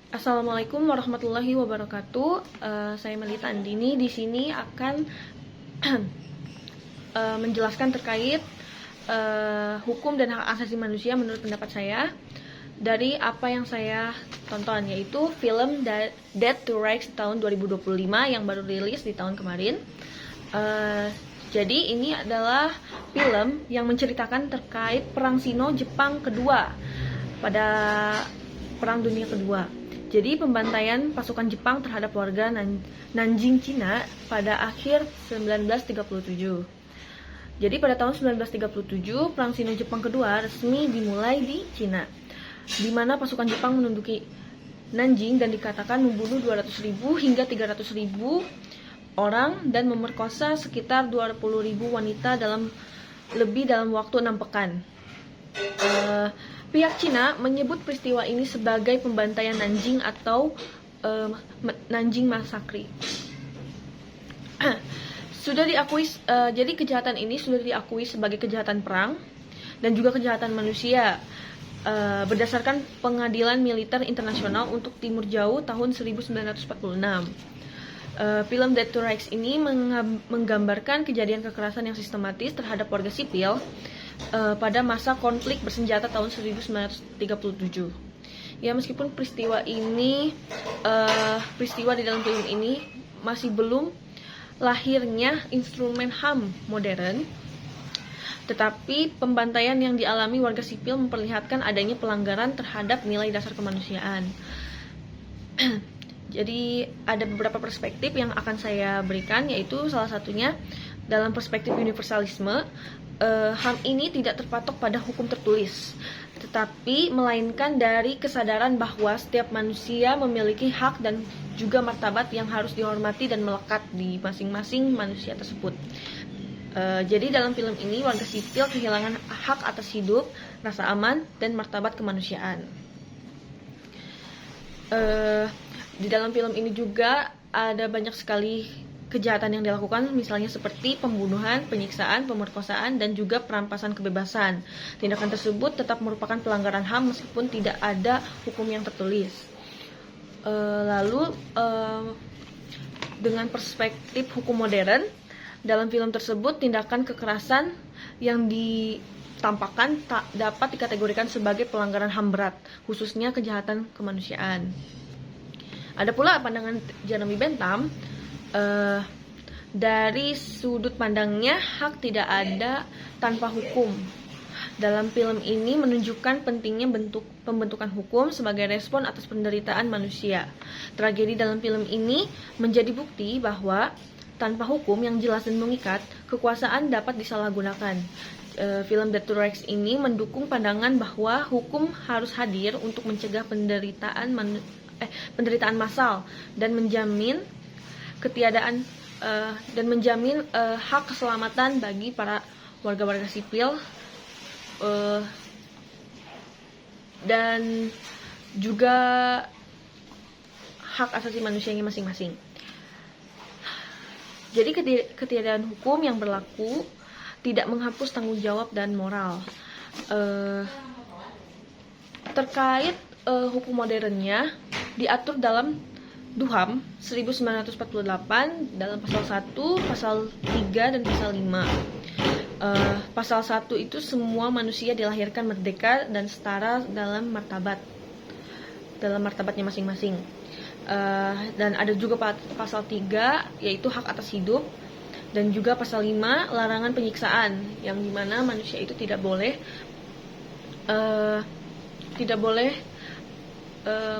Assalamualaikum warahmatullahi wabarakatuh. Saya Melita Andini di sini akan menjelaskan terkait hukum dan hak asasi manusia menurut pendapat saya dari apa yang saya tonton, yaitu film Dead to Rights tahun 2025 yang baru rilis di tahun kemarin. Jadi ini adalah film yang menceritakan terkait Perang Sino-Jepang kedua pada Perang Dunia Kedua. Jadi pembantaian pasukan Jepang terhadap warga Nanjing, Cina pada akhir 1937. Jadi pada tahun 1937, Perang Sino-Jepang kedua resmi dimulai di Cina, di mana pasukan Jepang menduduki Nanjing dan dikatakan membunuh 200.000 hingga 300.000 orang dan memerkosa sekitar 20.000 wanita dalam waktu 6 pekan. Pihak Cina menyebut peristiwa ini sebagai pembantaian Nanjing atau Nanjing Massacre. Jadi kejahatan ini sudah diakui sebagai kejahatan perang dan juga kejahatan manusia berdasarkan Pengadilan Militer Internasional untuk Timur Jauh tahun 1946. Film Dead to Rights ini menggambarkan kejadian kekerasan yang sistematis terhadap warga sipil pada masa konflik bersenjata tahun 1937. Ya, meskipun peristiwa di dalam film ini masih belum lahirnya instrumen HAM modern, tetapi pembantaian yang dialami warga sipil memperlihatkan adanya pelanggaran terhadap nilai dasar kemanusiaan. Jadi ada beberapa perspektif yang akan saya berikan, yaitu salah satunya dalam perspektif universalisme. HAM ini tidak terpatok pada hukum tertulis, tetapi melainkan dari kesadaran bahwa setiap manusia memiliki hak dan juga martabat yang harus dihormati dan melekat di masing-masing manusia tersebut. Jadi dalam film ini warga sipil kehilangan hak atas hidup, rasa aman, dan martabat kemanusiaan. Di dalam film ini juga ada banyak sekali kejahatan yang dilakukan, misalnya seperti pembunuhan, penyiksaan, pemerkosaan, dan juga perampasan kebebasan. Tindakan tersebut tetap merupakan pelanggaran HAM meskipun tidak ada hukum yang tertulis. Dengan perspektif hukum modern, dalam film tersebut tindakan kekerasan yang ditampakkan tak dapat dikategorikan sebagai pelanggaran HAM berat, khususnya kejahatan kemanusiaan. Ada pula pandangan Jeremy Bentham. Dari sudut pandangnya, hak tidak ada tanpa hukum. Dalam film ini menunjukkan pentingnya pembentukan hukum sebagai respon atas penderitaan manusia. Tragedi dalam film ini menjadi bukti bahwa tanpa hukum yang jelas dan mengikat, kekuasaan dapat disalahgunakan. Film Dead to Rights ini mendukung pandangan bahwa hukum harus hadir untuk mencegah penderitaan massal dan menjamin hak keselamatan bagi para warga-warga sipil dan juga hak asasi manusianya masing-masing. Jadi ketiadaan hukum yang berlaku tidak menghapus tanggung jawab dan moral. Terkait hukum modernnya diatur dalam DUHAM 1948 dalam pasal 1, pasal 3, dan pasal 5. Pasal 1 itu semua manusia dilahirkan merdeka dan setara dalam martabatnya masing-masing. Dan ada juga pasal 3, yaitu hak atas hidup, dan juga pasal 5, larangan penyiksaan, yang dimana manusia itu tidak boleh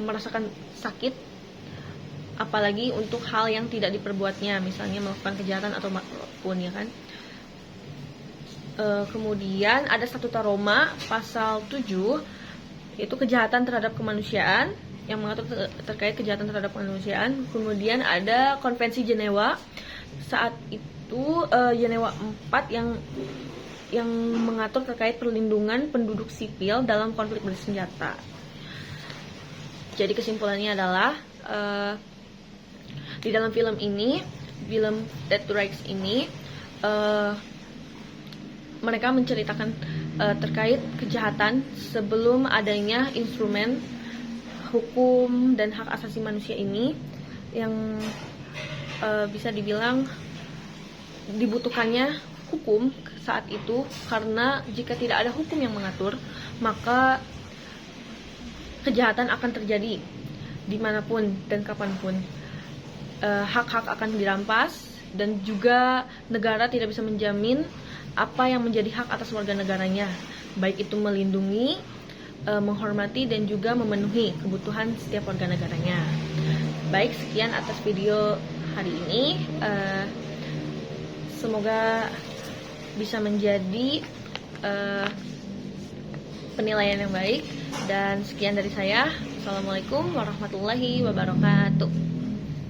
merasakan sakit, apalagi untuk hal yang tidak diperbuatnya, misalnya melakukan kejahatan atau apapun, ya kan. Kemudian ada Statuta Roma pasal 7, yaitu kejahatan terhadap kemanusiaan, yang mengatur terkait kejahatan terhadap kemanusiaan. Kemudian ada Konvensi Jenewa, saat itu Jenewa 4 yang mengatur terkait perlindungan penduduk sipil dalam konflik bersenjata. Jadi kesimpulannya adalah di dalam film Dead to Rights ini, mereka menceritakan terkait kejahatan sebelum adanya instrumen hukum dan hak asasi manusia ini yang bisa dibilang dibutuhkannya hukum saat itu, karena jika tidak ada hukum yang mengatur, maka kejahatan akan terjadi dimanapun dan kapanpun. Hak-hak akan dirampas, dan juga negara tidak bisa menjamin apa yang menjadi hak atas warga negaranya, baik itu melindungi, menghormati, dan juga memenuhi kebutuhan setiap warga negaranya. Baik, sekian atas video hari ini. Semoga bisa menjadi penilaian yang baik, dan sekian dari saya. Assalamualaikum warahmatullahi wabarakatuh.